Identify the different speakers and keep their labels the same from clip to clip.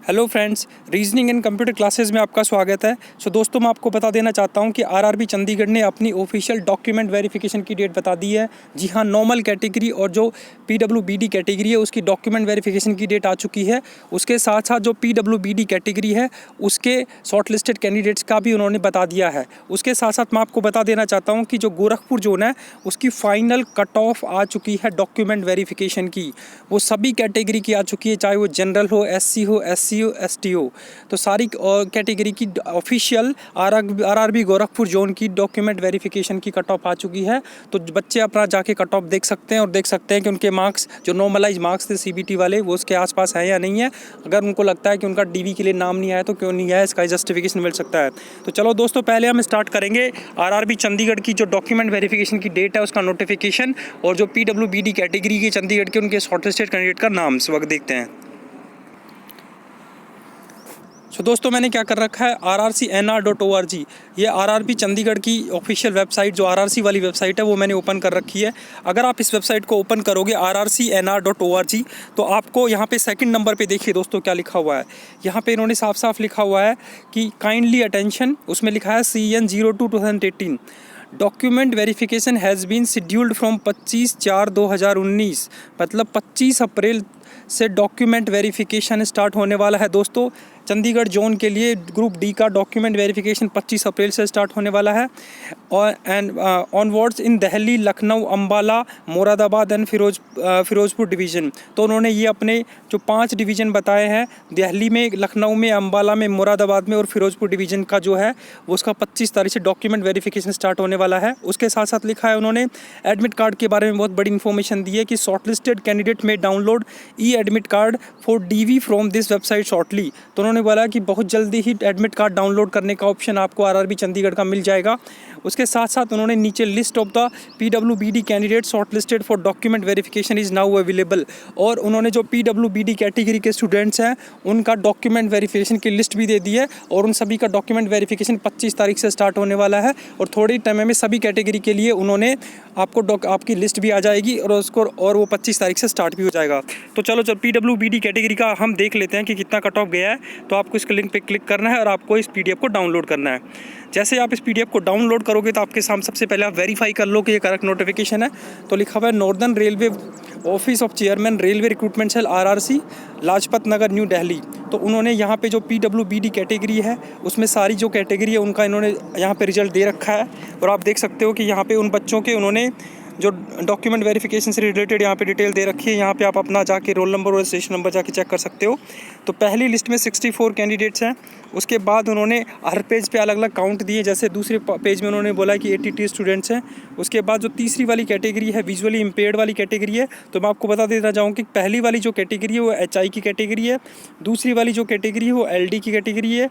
Speaker 1: Hello friends, reasoning and computer classes में आपका स्वागत है। दोस्तों, मैं आपको बता देना चाहता हूं कि आरआरबी चंडीगढ़ ने अपनी ऑफिशियल डॉक्यूमेंट वेरिफिकेशन की डेट बता दी है। जी हां, नॉर्मल कैटेगरी और जो पीडब्ल्यूबीडी कैटेगरी है उसकी डॉक्यूमेंट वेरिफिकेशन की डेट आ चुकी है। उसके साथ साथ जो पीडब्ल्यूबीडी कैटेगरी है उसके शॉर्ट लिस्टेड कैंडिडेट्स का भी उन्होंने बता दिया है। उसके साथ साथ मैं आपको बता देना चाहता हूँ कि जो गोरखपुर जोन है उसकी फाइनल कट ऑफ आ चुकी है डॉक्यूमेंट वेरिफिकेशन की। वो सभी कैटेगरी की आ चुकी है, चाहे वो जनरल हो, एससी हो, एससी हो, एसटी हो। तो सारी कैटेगरी की ऑफिशियल आरआरबी गोरखपुर जोन की डॉक्यूमेंट वेरिफिकेशन की कट ऑफ आ चुकी है। तो बच्चे अपना जाके कट ऑफ देख सकते हैं और देख सकते हैं कि उनके मार्क्स जो नॉर्मलाइज मार्क्स थे सीबीटी वाले वो उसके आसपास है या नहीं है। अगर उनको लगता है कि उनका डीवी के लिए नाम नहीं आया तो क्यों नहीं आया, इसका जस्टिफिकेशन मिल सकता है। तो चलो दोस्तों, पहले हम स्टार्ट करेंगे आरआरबी चंडीगढ़ की जो डॉक्यूमेंट वेरिफिकेशन की डेट है उसका नोटिफिकेशन, और जो पीडब्ल्यूबीडी कैटेगरी के चंडीगढ़ के उनके शॉर्टलिस्टेड कैंडिडेट का नाम इस वक्त देखते हैं। दोस्तों, मैंने क्या कर रखा है, rrcnr.org, ये आरआरबी चंडीगढ़ की ऑफिशियल वेबसाइट जो आरआरसी वाली वेबसाइट है वो मैंने ओपन कर रखी है। अगर आप इस वेबसाइट को ओपन करोगे rrcnr.org तो आपको यहाँ पे सेकंड नंबर पे देखिए दोस्तों क्या लिखा हुआ है। यहाँ पे इन्होंने साफ साफ लिखा हुआ है कि काइंडली अटेंशन, उसमें लिखा है CN02-2018 document verification has been scheduled from 25/4/2019, मतलब 25 अप्रैल से डॉक्यूमेंट वेरिफिकेशन स्टार्ट होने वाला है। दोस्तों, चंडीगढ़ जोन के लिए ग्रुप डी का डॉक्यूमेंट वेरिफिकेशन 25 अप्रैल से स्टार्ट होने वाला है और and onwards in Delhi, Lucknow, Ambala, Moradabad and Firozpur division. तो उन्होंने ये अपने जो 5 डिवीज़न बताए हैं, दिल्ली में, लखनऊ में, अम्बाला में, मुरादाबाद में और फिरोजपुर डिवीज़न का जो है वो उसका 25 तारीख से डॉक्यूमेंट वेरिफिकेशन स्टार्ट होने वाला है। उसके साथ साथ लिखा है उन्होंने एडमिट कार्ड के बारे में बहुत बड़ी इन्फॉर्मेशन दी है कि शॉर्टलिस्टेड कैंडिडेट में download e admit card for DV from this website shortly. तो उन्होंने बोला कि बहुत जल्दी ही एडमिट कार्ड डाउनलोड करने का ऑप्शन आपको आरआरबी चंडीगढ़ का मिल जाएगा। उसके साथ साथ उन्होंने नीचे list of the PWBD candidate shortlisted for document verification is now available, और उन्होंने जो पीडब्ल्यूबीडी कैटेगरी के स्टूडेंट्स हैं उनका डॉक्यूमेंट वेरिफिकेशन की लिस्ट भी दे दी है, और उन सभी का डॉक्यूमेंट वेरिफिकेशन 25 तारीख से स्टार्ट होने वाला है। और थोड़ी टाइम में सभी कैटेगरी के लिए उन्होंने आपकी लिस्ट भी आ जाएगी और वो 25 तारीख से स्टार्ट भी हो जाएगा। तो चलो पीडब्ल्यूबीडी कैटेगरी का हम देख लेते हैं कि कितना कट ऑफ गया है। तो आपको इस लिंक पे क्लिक करना है और आपको इस पीडीएफ को डाउनलोड करना है। जैसे आप इस पीडीएफ को डाउनलोड करोगे तो आपके सामने सबसे पहले आप वेरीफाई कर लो कि ये करेक्ट नोटिफिकेशन है। तो लिखा हुआ है northern railway office of chairman railway recruitment cell RRC, Lajpat Nagar, New Delhi. तो उन्होंने यहाँ पे जो पीडब्ल्यूबीडी कैटेगरी है उसमें सारी जो कैटेगरी है उनका इन्होंने यहाँ पे रिजल्ट दे रखा है। और आप देख सकते हो कि यहाँ पे उन बच्चों के उन्होंने जो डॉक्यूमेंट वेरिफिकेशन से रिलेटेड यहाँ पे डिटेल दे रखी है। यहाँ पे आप अपना जाके रोल नंबर और रजिस्ट्रेशन नंबर जाके चेक कर सकते हो। तो पहली लिस्ट में 64 कैंडिडेट्स हैं। उसके बाद उन्होंने हर पेज पे अलग अलग काउंट दिए। जैसे दूसरे पेज में उन्होंने बोला कि 82 स्टूडेंट्स हैं। उसके बाद जो तीसरी वाली कैटेगरी है विजुअली इम्पेयर्ड वाली कैटेगरी है, तो मैं आपको बता देना चाहूँ कि पहली वाली जो कैटेगरी है वो HI की कैटेगरी है, दूसरी वाली जो कैटेगरी है वो LD की कैटेगरी है,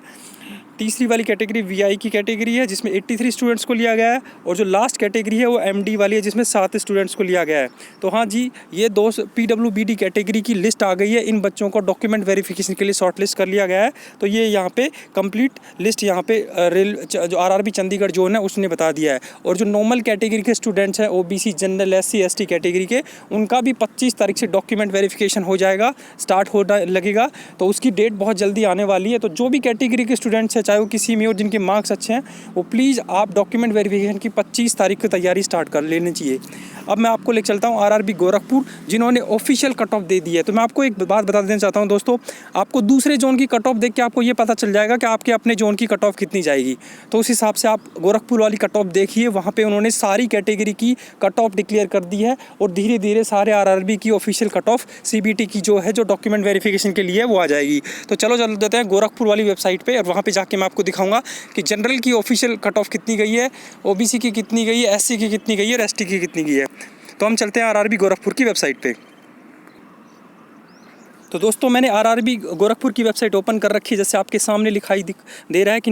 Speaker 1: तीसरी वाली कैटेगरी VI की कैटेगरी है जिसमें 83 स्टूडेंट्स को लिया गया है, और जो लास्ट कैटेगरी है वो MD वाली है जिसमें 7 स्टूडेंट्स को लिया गया है। तो हाँ जी, ये 2 पीडब्ल्यूबीडी कैटेगरी की लिस्ट आ गई है। इन बच्चों को डॉक्यूमेंट वेरिफिकेशन के लिए शॉर्ट लिस्ट कर लिया गया है। तो ये यहाँ पे कंप्लीट लिस्ट यहाँ पे जो आरआरबी चंडीगढ़ जोन है उसने बता दिया है। और जो नॉर्मल कैटेगरी के स्टूडेंट्स हैं OBC, general, SC, ST category के, उनका भी 25 तारीख से डॉक्यूमेंट वेरिफिकेशन हो जाएगा, स्टार्ट होने लगेगा। तो उसकी डेट बहुत जल्दी आने वाली है। तो जो भी कैटेगरी के स्टूडेंट्स हैं, चाहे वो किसी में हो, जिनके मार्क्स अच्छे हैं, वो प्लीज़ आप डॉक्यूमेंट वेरिफिकेशन की 25 तारीख की तैयारी स्टार्ट कर लेनी चाहिए। अब मैं आपको ले चलता हूँ आरआरबी गोरखपुर, जिन्होंने ऑफिशियल कट ऑफ दे दी है। तो मैं आपको एक बात बता देना चाहता हूँ दोस्तों, आपको दूसरे जोन की कट ऑफ देख के आपको ये पता चल जाएगा कि आपके अपने जोन की कट ऑफ कितनी जाएगी। तो उस हिसाब से आप गोरखपुर वाली कट ऑफ देखिए, वहाँ पर उन्होंने सारी कैटेगरी की कट ऑफ डिक्लेयर कर दी है, और धीरे धीरे सारे आरआरबी की ऑफिशियल कट ऑफ CBT की जो है, जो डॉक्यूमेंट वेरिफिकेशन के लिए वो आ जाएगी। तो चलो चल देते हैं गोरखपुर वाली वेबसाइट पर, और वहाँ पर जाके मैं आपको दिखाऊंगा कि जनरल की ऑफिशियल कट ऑफ कितनी गई है, OBC की कितनी गई है, SC की कितनी गई है और ST की कितनी गई है। तो हम चलते हैं आरआरबी गोरखपुर की वेबसाइट पे। तो दोस्तों, मैंने आरआरबी गोरखपुर की वेबसाइट ओपन कर रखी है। जैसे आपके सामने लिखाई दे रहा है कि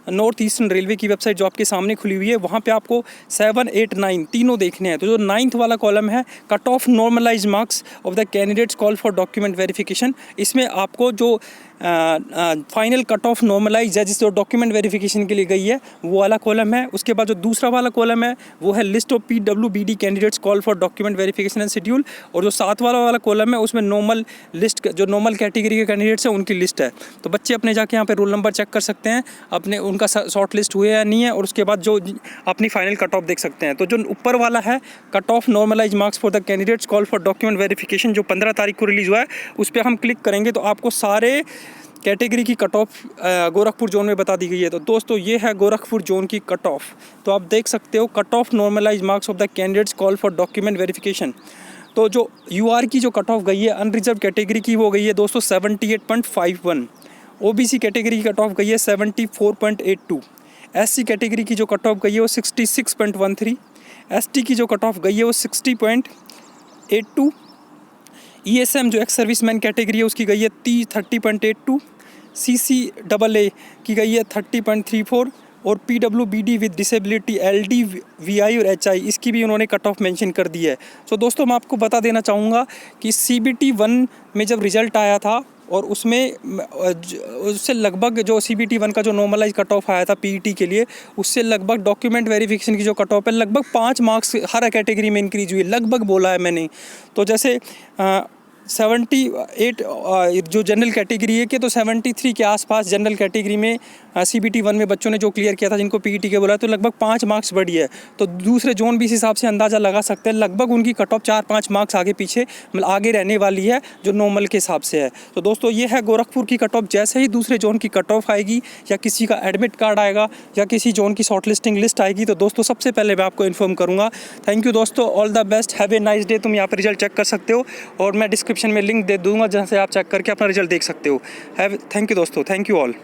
Speaker 1: नॉर्थ ईस्टर्न रेलवे की वेबसाइट जो आपके सामने खुली हुई है, वहाँ पे आपको 7, 8, 9 तीनों देखने हैं। तो जो 9th वाला कॉलम है, cut off normalise marks of the candidates call for document verification, इसमें आपको जो फाइनल कट ऑफ नॉर्मलाइज है जिस जो डॉक्यूमेंट वेरिफिकेशन के लिए गई है वो वाला कॉलम है। उसके बाद जो दूसरा वाला कॉलम है वो है list of PWBD candidates call for document verification and schedule, और जो 7 वाला कॉलम है उसमें नॉर्मल लिस्ट, जो नॉर्मल कैटेगरी के कैंडिडेट्स हैं उनकी लिस्ट है। तो बच्चे अपने जाके यहाँ पे रोल नंबर चेक कर सकते हैं, अपने उनका शॉर्ट लिस्ट हुए या नहीं है, और उसके बाद जो अपनी फाइनल कट ऑफ देख सकते हैं। तो जो ऊपर वाला है cut off normalise marks for the candidates call for document verification, जो 15 तारीख को रिलीज़ हुआ है, उस पर हम क्लिक करेंगे तो आपको सारे कैटेगरी की कट ऑफ गोरखपुर जोन में बता दी गई है। तो दोस्तों ये है गोरखपुर जोन की कट ऑफ। तो आप देख सकते हो cut off normalise marks of the candidates call for document verification. तो जो UR की जो कट ऑफ गई है अनरिजर्व कैटेगरी की, वो गई है दोस्तों 78.51। OBC कैटेगरी की कट ऑफ गई है 74.82। SC कैटेगरी की जो कट ऑफ गई है वो 66.13। ST की जो कट ऑफ गई है वो 60.82। ESM जो एक्स सर्विसमैन कैटेगरी है उसकी गई है 30.82। CCAA की गई है 30.34, और PWBD with disability LD, VI और HI इसकी भी उन्होंने कट ऑफ मेंशन कर दी है। तो दोस्तों मैं आपको बता देना चाहूँगा कि CBT 1 में जब रिज़ल्ट आया था और उसमें उससे लगभग जो CBT 1 का जो नॉर्मलाइज कट ऑफ आया था PET के लिए, उससे लगभग डॉक्यूमेंट वेरिफिकेशन की जो कट ऑफ है लगभग 5 मार्क्स हर कैटेगरी में इंक्रीज हुई, लगभग बोला है मैंने। तो जैसे 78 जो जनरल कैटेगरी है कि, तो 73 के आसपास जनरल कैटेगरी में CBT 1 में बच्चों ने जो क्लियर किया था जिनको PET के बोला, तो लगभग 5 मार्क्स बढ़ी है। तो दूसरे जोन भी इस हिसाब से अंदाज़ा लगा सकते हैं, लगभग उनकी कट ऑफ 4-5 मार्क्स आगे पीछे मतलब आगे रहने वाली है जो नॉर्मल के हिसाब से है। तो दोस्तों ये है गोरखपुर की कट ऑफ। जैसे ही दूसरे जोन की कट ऑफ आएगी या किसी का एडमिट कार्ड आएगा या किसी जोन की शॉर्ट लिस्टिंग लिस्ट आएगी तो दोस्तों सबसे पहले मैं आपको इन्फॉर्म करूँगा। थैंक यू दोस्तों, all the best, have a nice day. तुम यहाँ पर रिजल्ट चेक कर सकते हो और मैं डिस्क्रिप्शन में लिंक दे दूँगा जहाँ से आप चेक करके अपना रिजल्ट देख सकते हो। थैंक यू दोस्तों, थैंक यू ऑल।